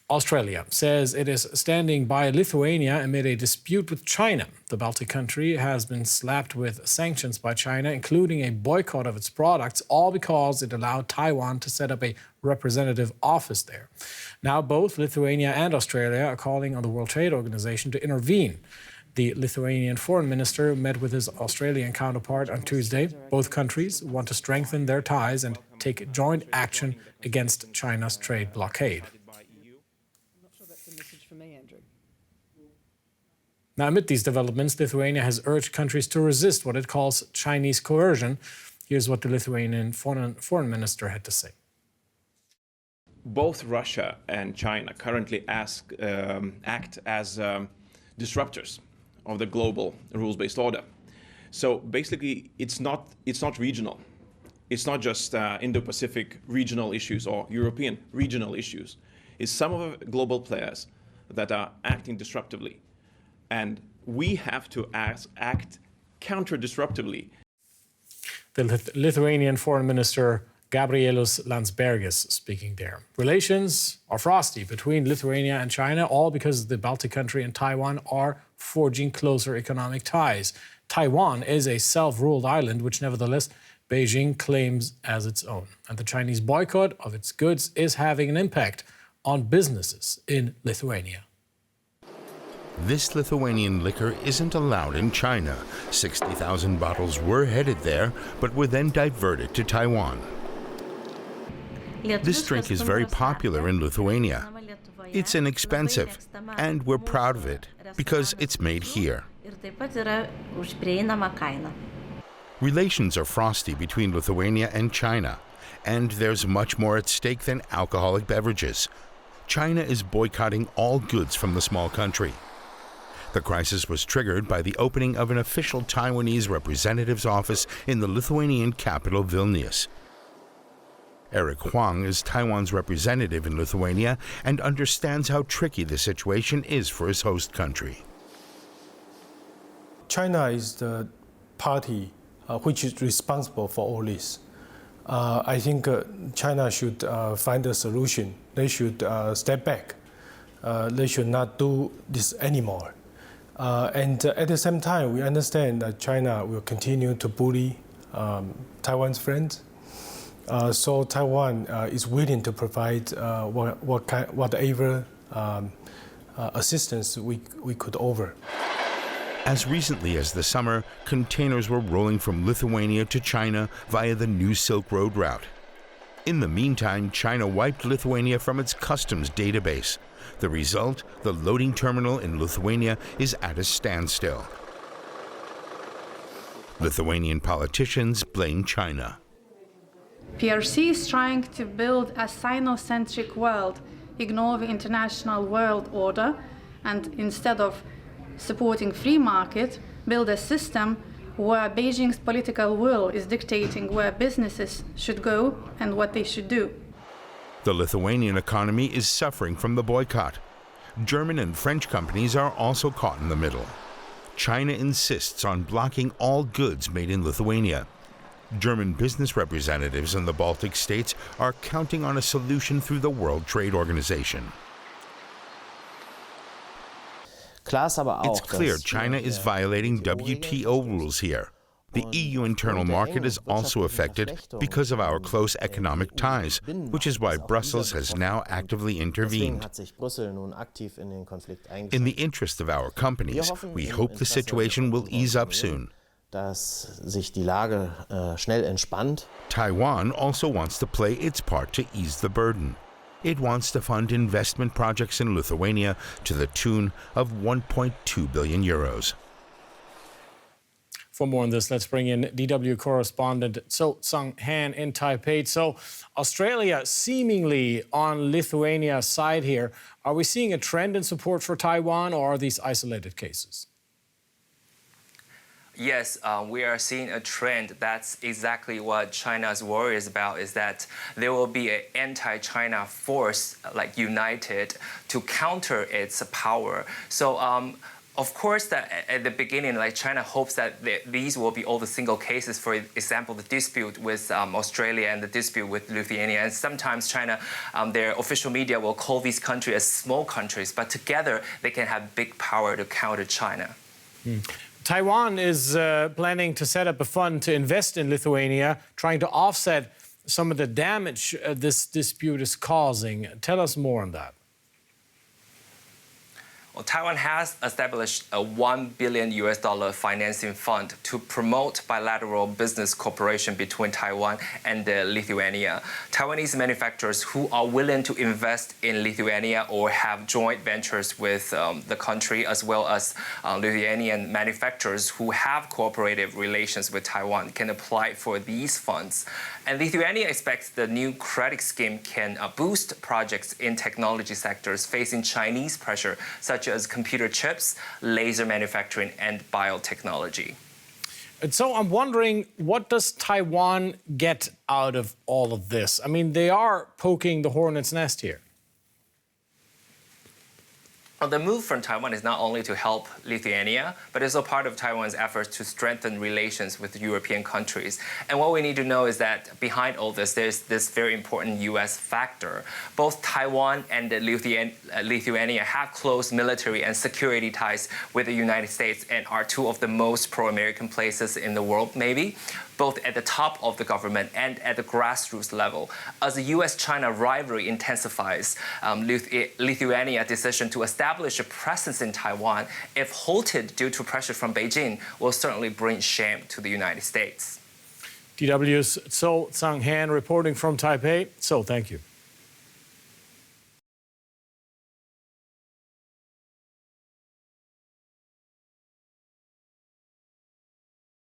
Australia says it is standing by Lithuania amid a dispute with China. The Baltic country has been slapped with sanctions by China, including a boycott of its products, all because it allowed Taiwan to set up a representative office there. Now, both Lithuania and Australia are calling on the World Trade Organization to intervene. The Lithuanian foreign minister met with his Australian counterpart on Tuesday. Both countries want to strengthen their ties and take joint action against China's trade blockade. Now, amid these developments, Lithuania has urged countries to resist what it calls Chinese coercion. Here's what the Lithuanian foreign minister had to say. Both Russia and China currently act as disruptors of the global rules-based order. So basically, it's not regional. It's not just Indo-Pacific regional issues or European regional issues. It's some of the global players that are acting disruptively. And we have to act counter-disruptively. The Lithuanian foreign minister Gabrielius Landsbergis speaking there. Relations are frosty between Lithuania and China, all because the Baltic country and Taiwan are forging closer economic ties. Taiwan is a self-ruled island, which nevertheless Beijing claims as its own. And the Chinese boycott of its goods is having an impact on businesses in Lithuania. This Lithuanian liquor isn't allowed in China. 60,000 bottles were headed there, but were then diverted to Taiwan. This drink is very popular in Lithuania. It's inexpensive, and we're proud of it, because it's made here. Relations are frosty between Lithuania and China, and there's much more at stake than alcoholic beverages. China is boycotting all goods from the small country. The crisis was triggered by the opening of an official Taiwanese representative's office in the Lithuanian capital, Vilnius. Eric Huang is Taiwan's representative in Lithuania and understands how tricky the situation is for his host country. China is the party which is responsible for all this. I think China should find a solution. They should step back. They should not do this anymore. And at the same time, we understand that China will continue to bully Taiwan's friends. So Taiwan is willing to provide whatever assistance we could offer. As recently as the summer, containers were rolling from Lithuania to China via the New Silk Road route. In the meantime, China wiped Lithuania from its customs database. The result, the loading terminal in Lithuania is at a standstill. Lithuanian politicians blame China. PRC is trying to build a Sino-centric world, ignore the international world order, and instead of supporting free market, build a system where Beijing's political will is dictating where businesses should go and what they should do. The Lithuanian economy is suffering from the boycott. German and French companies are also caught in the middle. China insists on blocking all goods made in Lithuania. German business representatives in the Baltic states are counting on a solution through the World Trade Organization. It's clear China is violating WTO rules here. The EU internal market is also affected because of our close economic ties, which is why Brussels has now actively intervened. In the interest of our companies, we hope the situation will ease up soon. Taiwan also wants to play its part to ease the burden. It wants to fund investment projects in Lithuania to the tune of 1.2 billion euros. For more on this, let's bring in DW correspondent So Sung-han in Taipei. So Australia seemingly on Lithuania's side here. Are we seeing a trend in support for Taiwan, or are these isolated cases? Yes, we are seeing a trend. That's exactly what China's worry is about, is that there will be an anti-China force, like united, to counter its power. So Of course, that at the beginning, like China hopes that these will be all the single cases. For example, the dispute with Australia and the dispute with Lithuania. And sometimes China, their official media will call these countries as small countries, but together they can have big power to counter China. Taiwan is planning to set up a fund to invest in Lithuania, trying to offset some of the damage this dispute is causing. Tell us more on that. Well, Taiwan has established a $1 billion financing fund to promote bilateral business cooperation between Taiwan and Lithuania. Taiwanese manufacturers who are willing to invest in Lithuania or have joint ventures with the country, as well as Lithuanian manufacturers who have cooperative relations with Taiwan, can apply for these funds. And Lithuania expects the new credit scheme can boost projects in technology sectors facing Chinese pressure, such as computer chips, laser manufacturing, and biotechnology. And so I'm wondering, what does Taiwan get out of all of this? I mean, they are poking the hornet's nest here. Well, the move from Taiwan is not only to help Lithuania, but also part of Taiwan's efforts to strengthen relations with European countries. And what we need to know is that behind all this, there's this very important U.S. factor. Both Taiwan and Lithuania have close military and security ties with the United States and are two of the most pro-American places in the world, maybe, both at the top of the government and at the grassroots level. As the U.S.-China rivalry intensifies, Lithuania's decision to establish a presence in Taiwan, if halted due to pressure from Beijing, will certainly bring shame to the United States. DW's So Sang-han reporting from Taipei. So, thank you.